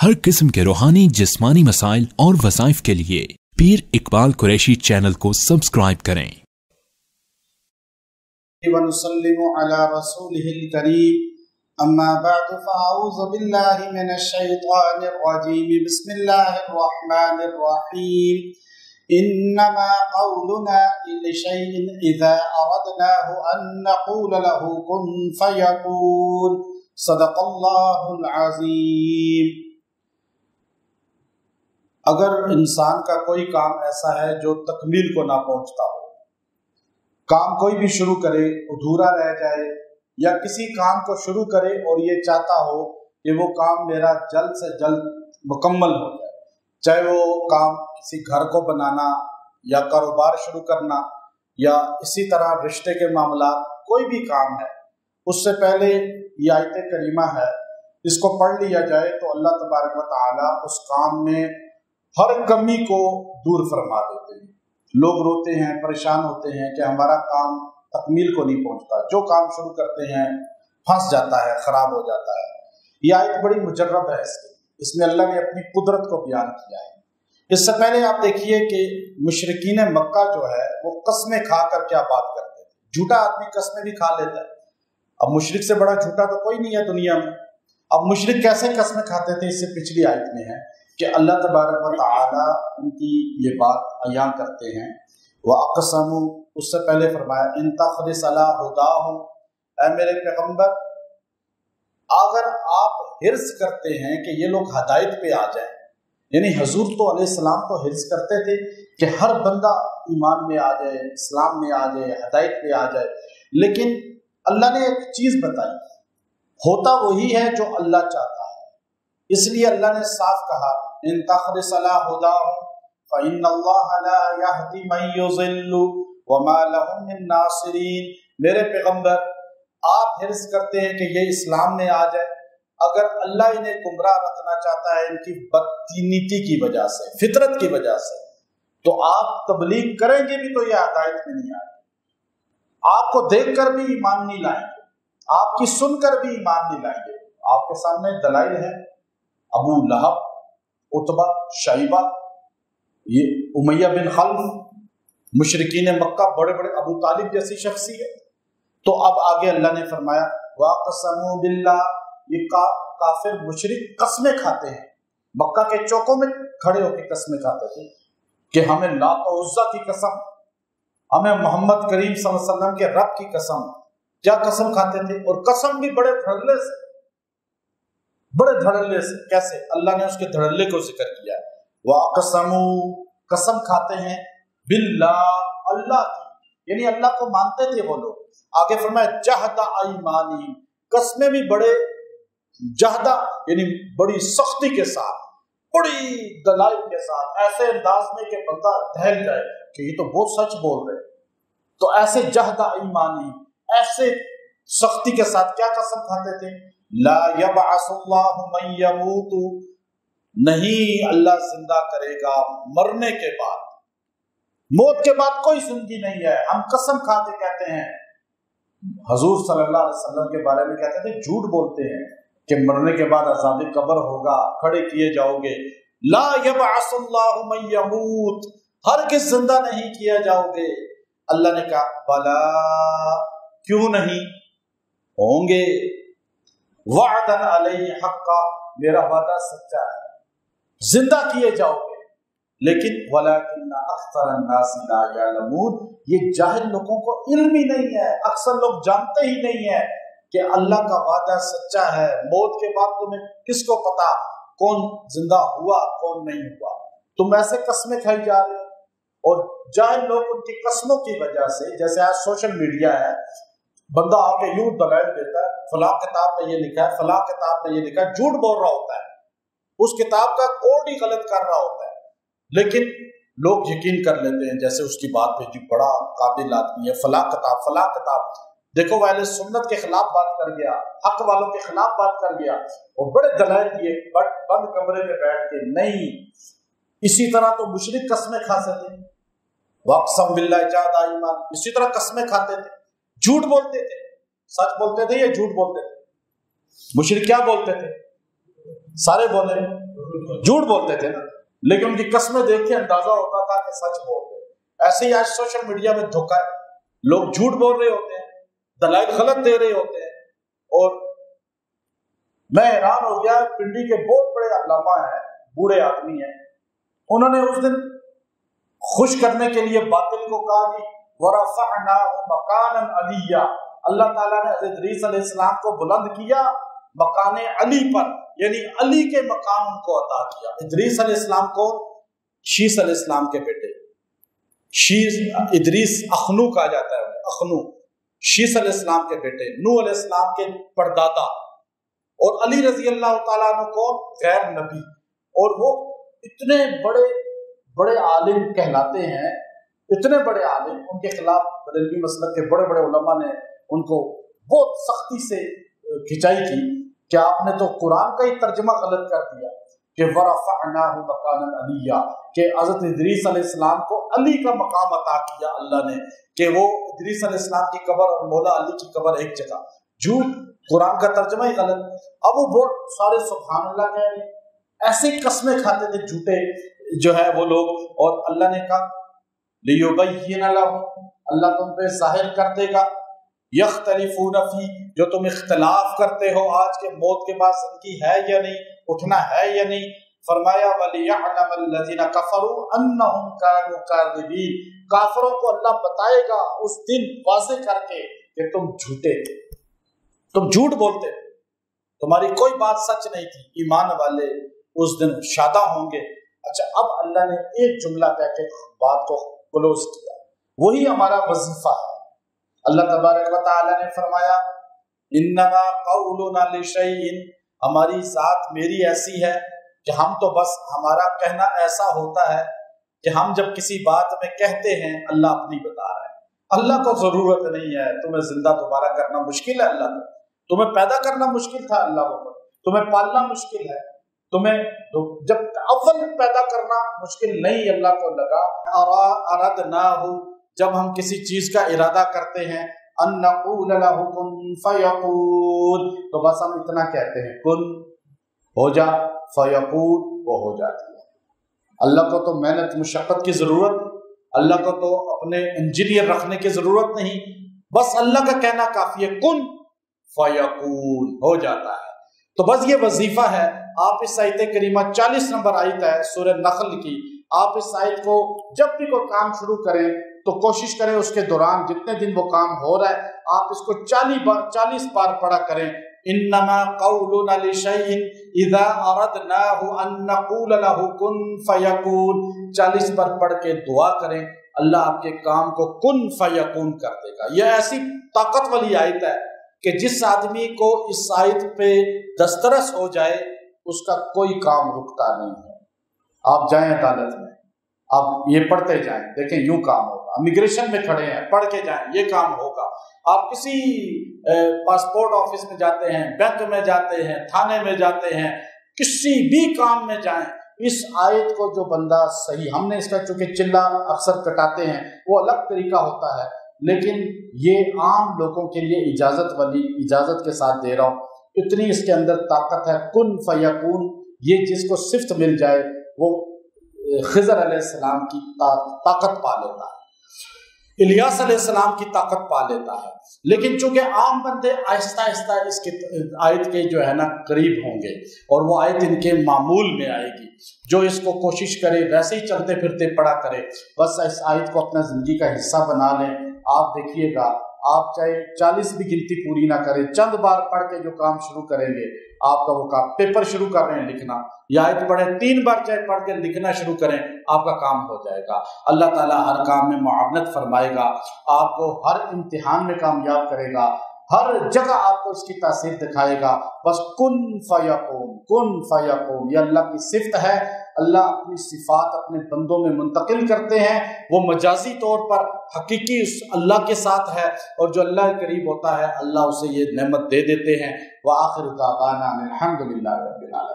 हर किस्म के रूहानी जिस्मानी मसाइल और वज़ाइफ के लिए पीर इकबाल कुरैशी चैनल को सब्सक्राइब करें। वनुसल्लिमु अला रसूलिहिल करीम अम्मा बअद फ़अऊज़ु बिल्लाहि मिनश शैतानिर रजीम बिस्मिल्लाहिर रहमानिर रहीम इन्नमा क़ौलुना लिशैइन इज़ा अरदनाहु अन नक़ूल लहु कुन फ़यकून सदक़ल्लाहुल अज़ीम। अगर इंसान का कोई काम ऐसा है जो तकमील को ना पहुंचता हो, काम कोई भी शुरू करे अधूरा रह जाए, या किसी काम को शुरू करे और ये चाहता हो कि वो काम मेरा जल्द से जल्द मुकम्मल हो जाए, चाहे वो काम किसी घर को बनाना या कारोबार शुरू करना या इसी तरह रिश्ते के मामलात, कोई भी काम है, उससे पहले ये आयत करीमा है, इसको पढ़ लिया जाए तो अल्लाह तबारक व तआला उस काम में हर कमी को दूर फरमा देते हैं। लोग रोते हैं, परेशान होते हैं कि हमारा काम तकमील को नहीं पहुंचता, जो काम शुरू करते हैं फंस जाता है, खराब हो जाता है। यह आयत बड़ी मुजर्रब है, इसमें अल्लाह ने अपनी कुदरत को बयान किया है। इससे पहले आप देखिए कि मुशरिकीन मक्का जो है वो कस्में खाकर क्या बात करते थे। झूठा आदमी कस्में भी खा लेता है, अब मुशरिक से बड़ा झूठा तो कोई नहीं है दुनिया में। अब मुशरिक कैसे कस्में खाते थे, इससे पिछली आयत में है कि अल्लाह तबारक व तआला उनकी ये बात अयान करते हैं। वह अक़समु, उससे पहले फरमाया इन तख़रिस अला हुदाहुम, ऐ मेरे पैगम्बर अगर आप हिर्स करते हैं कि ये लोग हदायत पे आ जाएं, यानी हजूर तो अलैहिस्सलाम तो हिर्स करते थे कि हर बंदा ईमान में आ जाए, इस्लाम में आ जाए, हदायत पे आ जाए, लेकिन अल्लाह ने एक चीज़ बताई, होता वही है जो अल्लाह चाहता है। इसलिए अल्लाह ने साफ कहा इन तख़रिस अला हुदाहुम फ़इन्नल्लाह ला यहदी मन युज़िल्लु वमा लहुम मिन नासिरीन। मेरे पैगम्बर आप हिर्स करते हैं कि ये इस्लाम में आ जाए, अगर अल्लाह इन्हें गुमराह रखना चाहता है इनकी बदनीति की वजह से, फितरत की वजह से, तो आप तबलीग करेंगे भी तो ये हिदायत में नहीं आएगी, आपको देखकर भी ईमान नहीं लाएंगे, आपकी सुनकर भी ईमान नहीं लाएंगे। आपके सामने दलाइल है, अबू लहब, उतबा, शैबा, ये उमैया बिन खल्फ, मुशरिकीन मक्का, बड़े बड़े अबू तालिब जैसी शख्सियत। तो अब आगे अल्लाह ने फरमाया वाक़समू बिल्लाह, ये काफिर मुशरिक कसमें खाते हैं, मक्का के चौकों में खड़े होकर कसमें खाते थे कि हमें लात और उज़्ज़ा की कसम, हमें मोहम्मद करीम सल्लल्लाहु अलैहि वसल्लम के रब की कसम। क्या कसम खाते थे, और कसम भी बड़े धड़ल्ले से, बड़े धड़ल्ले से। कैसे? अल्लाह ने उसके धड़ल्ले को जिक्र किया, वाक़समू, कसम खाते हैं, बिल्लाह, अल्लाह की, यानी अल्लाह को मानते थे वो लोग। आगे फरमाया जहदा ईमानी, कसमें भी बड़े जहदा यानी बड़ी सख्ती के साथ, बड़ी दलाइल के साथ, ऐसे अंदाज में कि बंदा दहल जाए कि ये तो बहुत सच बोल रहे। तो ऐसे जहदा ईमानी, ऐसे सख्ती के साथ क्या कसम खाते थे, ला यबअसुल्लाहु मन यमूतु, नहीं अल्लाह जिंदा करेगा मरने के बाद, मौत के बाद कोई जिंदगी नहीं है। हम कसम खा के कहते हैं, हजूर सल्लल्लाहु अलैहि वसल्लम के बारे में कहते थे, झूठ बोलते हैं कि मरने के बाद अज़ाब कब्र होगा, खड़े किए जाओगे। ला यबअसुल्लाहु मन यमूत, हरगिज़ जिंदा नहीं किया जाओगे। अल्लाह ने कहा बला, क्यों नहीं होंगे, वअदन अलैहि हक्का, मेरा वादा सच्चा है, जिंदा किए जाओगे। लेकिन वलाकिन्ना अक्सरन नास ला यअलमून, ये जाहिल लोगों को इल्म ही नहीं है, अक्सर लोग जानते ही नहीं है कि अल्लाह का वादा सच्चा है। मौत के बाद तुम्हें किसको पता कौन जिंदा हुआ कौन नहीं हुआ, तुम ऐसे कसमें खाई जा रहे हो। और जाहिल लोग उनकी कसमों की वजह से, जैसे आज सोशल मीडिया है, बंदा आके यूं दलाइल देता है, फलां किताब में ये लिखा है, फलां किताब में ये लिखा है, झूठ बोल रहा होता है, उस किताब का कोड ही गलत कर रहा होता है, लेकिन लोग यकीन कर लेते हैं जैसे उसकी बात पे, जी बड़ा काबिल आदमी है, फलां किताब देखो, वाले सुन्नत के खिलाफ बात कर गया, हक वालों के खिलाफ बात कर गया, और बड़े दलाइल दिए बंद कमरे में बैठ के। नहीं, इसी तरह तो मुशरिक कसमें खा सकते, वाक़सम बिल्लाह जहदा ईमान, इसी तरह कसमें खाते थे, झूठ बोलते थे, सच बोलते थे या झूठ बोलते थे। मुशरिक क्या बोलते थे, سارے بولے جھوٹ بولتے تھے نا، لیکن ان کی قسمیں دیکھ کے اندازہ ہوتا تھا کہ سچ بول رہے۔ ایسے ہی آج سوشل میڈیا میں دھوکہ ہے، لوگ جھوٹ بول رہے ہوتے ہیں، دلائل غلط دے رہے ہوتے ہیں، اور میں حیران ہو گیا، پنڈی کے بہت بڑے علامہ ہیں، بوڑھے آدمی ہیں، انہوں نے اس دن خوش کرنے کے لیے باطل کو کہا کہ وَرَفَعْنَاهُ مَكَانًا عَلِيًّا، اللہ تعالیٰ نے حضرت ادریس علیہ السلام کو بلند کیا مکان علی پر، یعنی علی کے مقام ان کو عطا کیا۔ ادریس علیہ السلام کو شیس علیہ السلام کے بیٹے، شیس ادریس اخنو کہا جاتا ہے، اخنو شیس علیہ السلام کے بیٹے، نوح علیہ السلام کے پردادا، اور علی رضی اللہ تعالیٰ عنہ کو غیر نبی، اور وہ اتنے بڑے بڑے عالم کہلاتے ہیں، اتنے بڑے عالم، ان کے خلاف بریلوی مسلک کے بڑے بڑے علماء نے ان کو بہت سختی سے کھچائی کی کہ آپ نے تو قرآن کا ہی ترجمہ غلط کر دیا کہ وَرَفَعْنَاهُ مَكَانًا عَلِيًّا، کہ حضرت ادریس علیہ السلام کو علی کا مقام عطا کیا اللہ نے، کہ وہ ادریس علیہ السلام کی قبر اور مولا علی کی قبر ایک جگہ۔ جھوٹ، قرآن کا ترجمہ ہی غلط۔ اب وہ بہت سارے سبحان اللہ کہہ رہے ہیں، ایسے قسمیں کھاتے تھے جھوٹے جو ہے وہ لوگ، اور اللہ نے کہا لِيُبَيِّنَ لَهُمْ، اللہ تم پہ ظاہر کر دے گا، یختلفون فی، جو تم اختلاف کرتے ہو آج کے موت کے بعد زندگی ہے یا نہیں، اٹھنا ہے یا نہیں۔ فرمایا وَلِيَعْلَمَ الَّذِينَ كَفَرُوا أَنَّهُمْ كَانُوا كَاذِبِينَ، کافروں کو اللہ بتائے گا اس دن واضح کر کے کہ تم جھوٹے تھے، تم جھوٹ بولتے تھے، تمہاری کوئی بات سچ نہیں تھی۔ ایمان والے اس دن شاداں ہوں گے۔ اچھا، اب اللہ نے ایک جملہ کہہ کے بات کو کلوز کیا، وہی ہمارا وظیفہ ہے۔ اللہ تبارک و تعالی نے فرمایا انما قولنا لشیء، ہماری ذات میری ایسی ہے کہ ہم تو بس ہمارا کہنا ایسا ہوتا ہے کہ ہم جب کسی بات میں کہتے ہیں اللہ اپنی بتا رہا ہے۔ اللہ کو ضرورت نہیں ہے، تمہیں زندہ دوبارہ کرنا مشکل ہے اللہ کو، تمہیں پیدا کرنا مشکل تھا اللہ کو، تمہیں پالنا مشکل ہے، تمہیں جب اول پیدا کرنا مشکل نہیں اللہ کو لگا۔ اردناہ، جب ہم کسی چیز کا ارادہ کرتے ہیں، ان نقول له کن فیقول، تو بس ہم اتنا کہتے ہیں کن ہو جا، فیقول وہ ہو جاتی ہے۔ اللہ کو تو محنت مشقت کی ضرورت، اللہ کو تو اپنے انجینئر رکھنے کی ضرورت نہیں، بس اللہ کا کہنا کافی ہے، کن فیقول ہو جاتا ہے۔ تو بس یہ وظیفہ ہے۔ آپ اس آیت کریمہ 40 نمبر آیت ہے سورہ نخل کی، آپ اس آیت کو جب بھی کوئی کام شروع کریں تو کوشش کریں اس کے دوران جتنے دن وہ کام ہو رہا ہے آپ اس کو 40 بار پڑھا کریں۔ انما قولنا لشیء اذا اردناه ان نقول له کن فیکون، 40 بار پڑھ کے دعا کریں، اللہ آپ کے کام کو کن فیکون کر دے گا۔ یہ ایسی طاقت والی آیت ہے کہ جس آدمی کو اس آیت پہ دسترس ہو جائے اس کا کوئی کام رکتا نہیں ہے۔ آپ جائیں عدالت میں، آپ یہ پڑھتے جائیں، دیکھیں یوں کام ہوگا، امیگریشن میں کھڑے ہیں پڑھ کے جائیں یہ کام ہوگا، آپ کسی پاسپورٹ آفس میں جاتے ہیں، بینک میں جاتے ہیں، تھانے میں جاتے ہیں، کسی بھی کام میں جائیں، اس آیت کو جو بندہ صحیح، ہم نے اس کا چونکہ چلا اکثر کٹاتے ہیں وہ الگ طریقہ ہوتا ہے، لیکن یہ عام لوگوں کے لیے اجازت کے ساتھ دے رہا ہوں، اتنی اس کے اندر طاقت ہے۔ کن فیکون، یہ جس کو صفت مل جائے وہ خضر علیہ السلام کی طاقت پا لیتا ہے، الیاس علیہ السلام کی طاقت پا لیتا ہے، لیکن چونکہ عام بندے آہستہ آہستہ اس کی آیت کے جو ہے نا قریب ہوں گے اور وہ آیت ان کے معمول میں آئے گی، جو اس کو کوشش کرے ویسے ہی چلتے پھرتے پڑھا کرے، بس اس آیت کو اپنا زندگی کا حصہ بنا لیں۔ آپ دیکھیے گا، آپ چاہے 40 بھی گنتی پوری نہ کریں، چند بار پڑھ کے جو کام شروع کریں گے آپ کا وہ کام، پیپر شروع کر رہے ہیں لکھنا، یا آیت پڑھیں 3 بار چاہے پڑھ کے لکھنا شروع کریں، آپ کا کام ہو جائے گا۔ اللہ تعالیٰ ہر کام میں معاونت فرمائے گا، آپ کو ہر امتحان میں کامیاب کرے گا، ہر جگہ آپ کو اس کی تاثیر دکھائے گا۔ بس کن فیکون، کن فیکون، یہ اللہ کی صفت ہے۔ اللہ اپنی صفات اپنے بندوں میں منتقل کرتے ہیں، وہ مجازی طور پر حقیقی اس اللہ کے ساتھ ہے، اور جو اللہ کے قریب ہوتا ہے اللہ اسے یہ نعمت دے دیتے ہیں۔ وآخر دعوانا الحمدللہ رب العالمین۔